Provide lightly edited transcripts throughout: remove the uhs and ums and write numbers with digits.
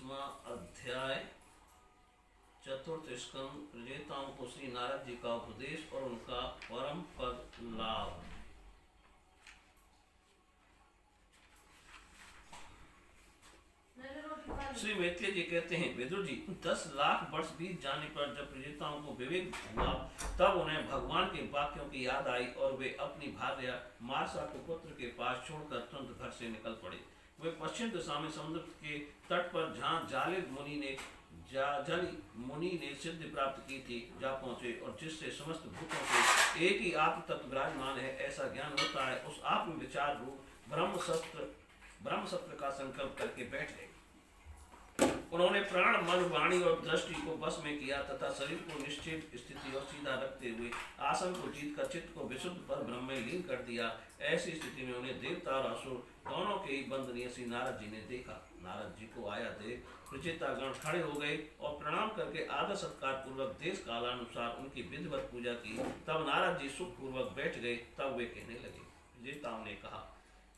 10वां अध्याय, चतुर्थ स्कंद, प्रजेताओं को श्री नारद जी का उपदेश और उनका परम पद लाभ। श्री मैत्रेय जी कहते हैं, विदुर जी, 10 लाख वर्ष बीत जाने पर जब प्रजेताओं को विवेक हुआ, तब उन्हें भगवान के वाक्यों की याद आई और वे अपनी भार्या मार्सा को पुत्र के पास छोड़कर तुरंत घर से निकल पड़े। वे पश्चिम दिशा में समुद्र के तट पर, जहाँ जाली मुनि ने सिद्धि प्राप्त की थी, जा पहुंचे और जिससे समस्त भूतों से एक ही आत्म तत्व विराजमान है ऐसा ज्ञान होता है, उस आत्म विचार रूप ब्रह्म सत्र का संकल्प करके बैठ गए। उन्होंने प्राण, मन, वाणी और दृष्टि को बस में किया तथा शरीर को निश्चित स्थिति और सीधा रखते हुए आसन को जीतकर चित्त को विशुद्ध पर ब्रह्म में लीन कर दिया। ऐसी स्थिति में उन्हें देवता और असुर दोनों के ही बंदनीय श्री नारद जी ने देखा। नारद जी को आया देख प्रचेतागण खड़े हो गए और प्रणाम करके आदर सत्कार पूर्वक देश कालानुसार उनकी विधिवत पूजा की। तब नारद जी सुख पूर्वक बैठ गए। तब वे कहने लगे, प्रचेताओं ने कहा,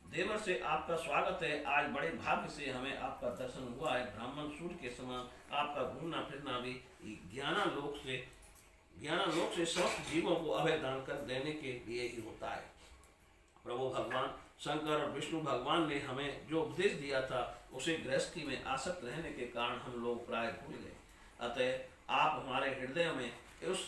देवर से आपका स्वागत है। आज बड़े भाग्य से हमें आपका दर्शन हुआ है। ब्राह्मण सूर्य के समान आपका घूमना फिरना भी ज्ञानालोक से समस्त जीवों को अभय दान कर देने के लिए ही होता है। प्रभु भगवान शंकर और विष्णु भगवान ने हमें जो उपदेश दिया था, उसे गृहस्थी में आसक्त रहने के कारण हम लोग प्राय भूल गए। अतः आप हमारे हृदय में उस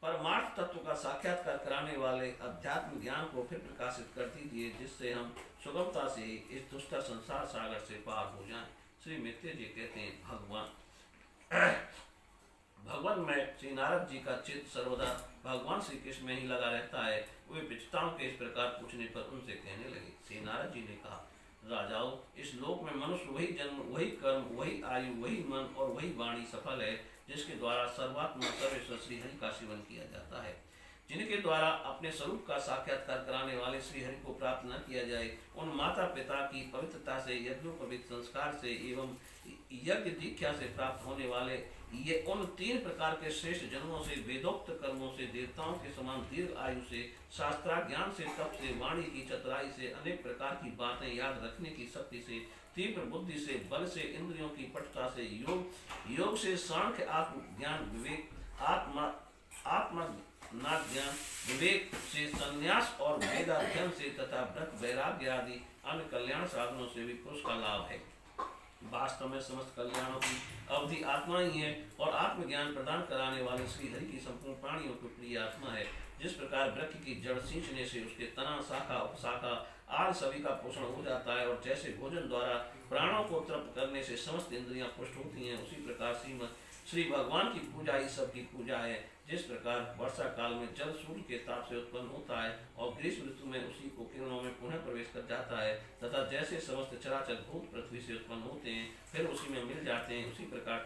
परमार्थ तत्व का साक्षात्कार कराने वाले अध्यात्म ज्ञान को फिर प्रकाशित कर दीजिए, जिससे हम सुगमता से इस दुष्ट संसार सागर से पार हो जाएं। श्री मैत्रेय जी कहते हैं, भगवान में श्री नारद जी का चित्त सर्वदा भगवान श्री कृष्ण में ही लगा रहता है। वे पिछताओं के इस प्रकार पूछने पर उनसे कहने लगे। श्री नारद जी ने कहा, राजाओं, इस लोक में मनुष्य वही जन्म, वही कर्म, वही आयु, वही मन और वही वाणी सफल है, जिसके द्वारा सर्वात्मा सर्वेश्वर श्री हरि का सेवन किया जाता है। जिनके द्वारा अपने स्वरूप का साक्षात्कार कराने वाले श्री हरि को प्राप्त न किया जाए, उन माता पिता की पवित्रता से, यज्ञोपवीत संस्कार से एवं यज्ञ दीक्षा से प्राप्त होने वाले ये उन 3 प्रकार के श्रेष्ठ जन्मों से, वेदोक्त कर्मों से, देवताओं के समान दीर्घ आयु से, शास्त्रा ज्ञान से, तप से, वाणी की चतुराई से, अनेक प्रकार की बातें याद रखने की शक्ति से, तीव्र बुद्धि से, बल से, इंद्रियों की पटुता से, योग से, सांख्य आत्म ज्ञान विवेक, आत्मा ज्ञान विवेक से, संन्यास और वेदाध्ययन से तथा व्रत वैराग्य आदि अन्य कल्याण साधनों से भी पुरुष का लाभ है। वास्तव में समस्त कल्याणों की अवधि आत्मा ही है और आत्मज्ञान प्रदान कराने वाले श्री हरि की संपूर्ण प्राणियों की प्रिय आत्मा है। जिस प्रकार वृक्ष की जड़ सींचने से उसके तना, शाखा, उपशाखा आदि सभी का पोषण हो जाता है और जैसे भोजन द्वारा प्राणों को तृप्त करने से समस्त इंद्रियां पुष्ट होती हैं, उसी प्रकार श्री भगवान की पूजा ही सबकी पूजा है। जिस प्रकार वर्षा काल में जल सूर्य के ताप से उत्पन्न होता है और ग्रीष्म ऋतु में उसी को किरणों में पुनः प्रवेश कर जाता है, तथा जैसे समस्त चराचर भूत पृथ्वी से उत्पन्न होते हैं फिर उसी में मिल जाते हैं, उसी प्रकार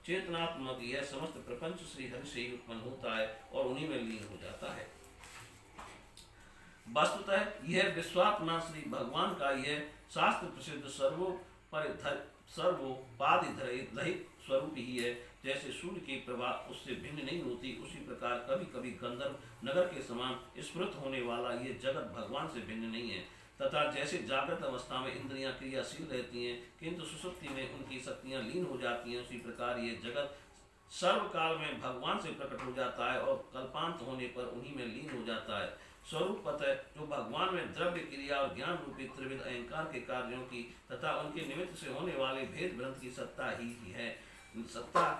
चेतनात्मक यह समस्त प्रपंच श्री हरि से ही उत्पन्न होता है और उन्हीं में लीन हो जाता है। वस्तुतः यह विश्वात्मा श्री भगवान का यह शास्त्र प्रसिद्ध सर्वोपाधिरहित स्वरूप ही है। जैसे सूर्य की प्रभा उससे भिन्न नहीं होती, उसी प्रकार कभी कभी गंधर्व नगर के समान स्फुरित होने वाला ये जगत भगवान से भिन्न नहीं है। तथा जैसे जागृत अवस्था में इंद्रियां क्रियाशील रहती हैं किंतु सुषुप्ति में उनकी शक्तियां लीन हो जाती हैं, उसी प्रकार ये जगत सर्वकाल में भगवान से प्रकट हो जाता है और कल्पांत होने पर उन्हीं में लीन हो जाता है। स्वरूप पतः जो भगवान में द्रव्य क्रिया और ज्ञान रूपी त्रिविध अहंकार के कार्यों की तथा उनके निमित्त से होने वाले भेद ग्रंथ की सत्ता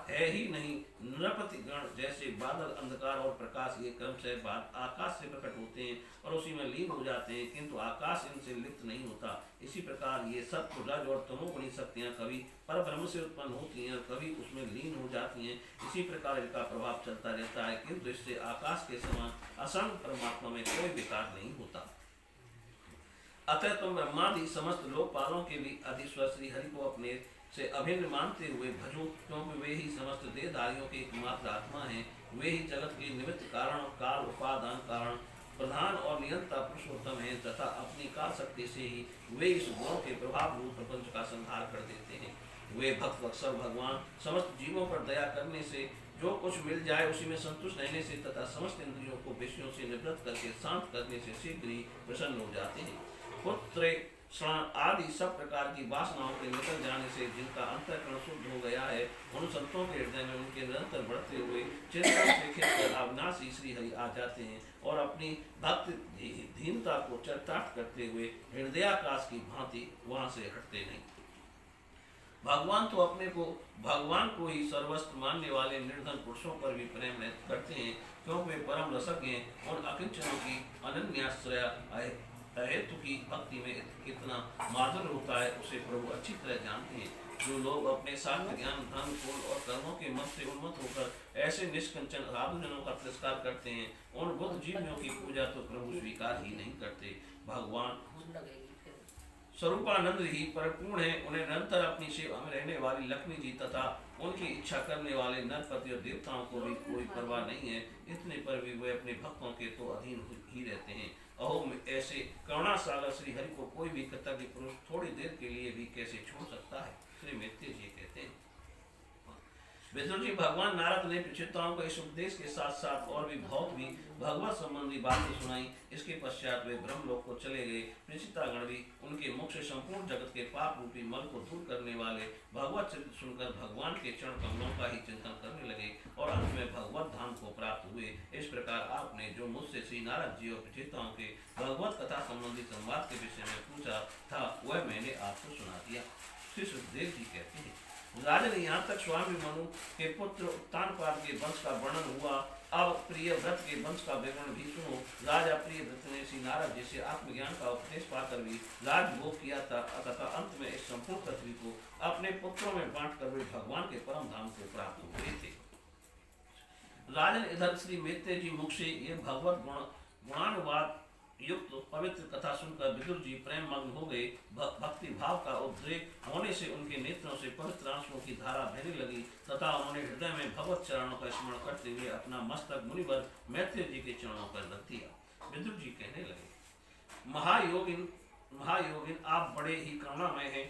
है ही नहीं। नृपति गण जैसे बादल, अंधकार और प्रकाश ये क्रम से आकाश से प्रकट होते हैं और उसी में लीन हो जाते हैं, किंतु आकाश इनसे लिप्त नहीं होता। इसी प्रकार ये सत्व, रज और तमोगुणी शक्तियां कभी परब्रह्म से उत्पन्न होती हैं और कभी उसमें लीन हो जाती हैं। इसी प्रकार इनका प्रभाव चलता रहता है, किंतु इससे आकाश के समान असंग परमात्मा में कोई विकार नहीं होता। अतः तुम ब्रह्मादि समस्त लोकपालों के भी अधीश्वर श्री हरि को अपने से अभिन्न मानते हुए भजो, क्योंकि वे ही समस्त देहधारियों के एकमात्र आत्मा हैं। वे ही जगत के निमित्त कारण, काल, उपादान कारण, प्रधान और नियंता पुरुषोत्तम हैं तथा अपनी काल शक्ति से ही वे इस गुणों के प्रभाव रूप प्रपंच का संहार कर देते हैं। वे भक्त वत्सल भगवान समस्त जीवों पर दया करने से, जो कुछ मिल जाए उसी में संतुष्ट रहने से तथा समस्त इंद्रियों को विषयों से निवृत्त करके शांत करने से शीघ्र ही प्रसन्न हो जाते हैं। पुत्र श्रवण आदि सब प्रकार की वासनाओं के निकल जाने से जिनका अंतःकरण शुद्ध हो गया है, उन संतों के हृदय में उनके निरंतर बढ़ते हुए चिंतन से खिंचकर अविनाशी श्री हरि आ जाते हैं और अपनी भक्ति दीनता को चरितार्थ करते हुए हृदयाकाश की भांति वहां से हटते नहीं। भगवान को ही सर्वस्व मानने वाले निर्धन पुरुषों पर भी प्रेम करते हैं, क्योंकि वे परम रसज्ञ हैं और अकिंचनों की अनन्याश्रय हेतु की भक्ति में कितना माधुर्य होता है उसे प्रभु अच्छी तरह जानते हैं। जो लोग अपने शास्त्र ज्ञान धन कुल और कर्मों के मत से उन्मत्त होकर ऐसे निष्कंचन साधुजनों का तिरस्कार करते हैं, उन बुद्ध जीवियों की पूजा तो प्रभु स्वीकार ही नहीं करते। भगवान स्वरूपानंद ही परिपूर्ण है। उन्हें निरंतर अपनी सेवा में रहने वाली लक्ष्मी जी तथा उनकी इच्छा करने वाले नरपति और देवताओं को भी कोई परवाह नहीं है। इतने पर भी वे अपने भक्तों के तो अधीन ही रहते हैं। अहो, ऐसे करुणा सागर श्री हरि को कोई भी कृतज्ञ पुरुष थोड़ी देर के लिए भी कैसे छोड़ सकता है। श्री मैत्रेय जी कहते हैं, विदुर जी, भगवान नारद ने प्रचिताओं को इस उपदेश के साथ साथ और भी बहुत भी भगवत संबंधी बातें सुनाई। इसके पश्चात वे ब्रह्मलोक को चले गए। प्रचितागण भी उनके मुख से संपूर्ण जगत के पाप रूपी मल को दूर करने वाले भगवत चरित्र सुनकर भगवान के चरण कमलों का ही चिंतन करने लगे और अंत में भगवत धाम को प्राप्त हुए। इस प्रकार आपने जो मुझसे श्री नारद जी और प्रचिताओं के भगवत कथा संबंधी संवाद के विषय में पूछा था, वह मैंने आपको सुना दिया। श्री सुखदेव जी कहते हैं, राजन, यहाँ तक स्वामी मनु के पुत्र उत्तानपाद के वंश का वर्णन हुआ। अब प्रिय व्रत के वंश का विवरण भी सुनो। राजा प्रिय व्रत ने श्री नारद जी से आत्मज्ञान का उपदेश पाकर भी राजभोग किया था तथा अंत में इस संपूर्ण पृथ्वी को अपने पुत्रों में बांटकर वे भगवान के परम धाम को प्राप्त हुए थे। राजन, इधर श्री मैत्रेय जी मुख से ये भगवत गुणानुवाद युक्त पवित्र कथा सुनकर विदुर जी प्रेम मग्न हो गए। भक्ति भाव का उद्रेक होने से उनके नेत्रों से पवित्र आंसुओं की धारा बहने लगी तथा उन्होंने हृदय में भगवत चरणों का स्मरण करते हुए अपना मस्तक मुनिवर मैत्रेय जी के चरणों पर रख दिया। विदुर जी कहने लगे, महायोगिन, आप बड़े ही करुणामय हैं।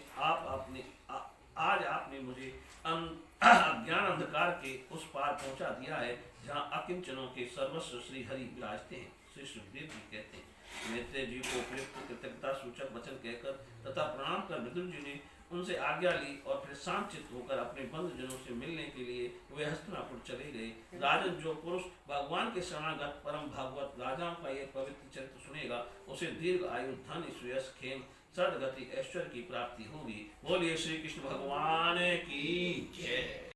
आज आपने मुझे अज्ञान अंधकार के उस पार पहुंचा दिया है जहाँ अकिंचनों के सर्वस्व श्री हरि विराजते हैं। श्री सुखदेव जी कहते हैं, मैत्रेय जी को उपयुक्त कृतज्ञता सूचक वचन कहकर तथा प्रणाम कर विदुर जी ने उनसे आज्ञा ली और फिर शांत चित्त होकर अपने बंधुजनों से मिलने के लिए वे हस्तिनापुर चले गए। राजन, जो पुरुष भगवान के शरणागत परम भागवत राजाओं का यह पवित्र चरित्र सुनेगा, उसे दीर्घ आयु, धन, सुयश, खेम, सदगति, ऐश्वर्य की प्राप्ति होगी। बोलिए श्री कृष्ण भगवान की जय।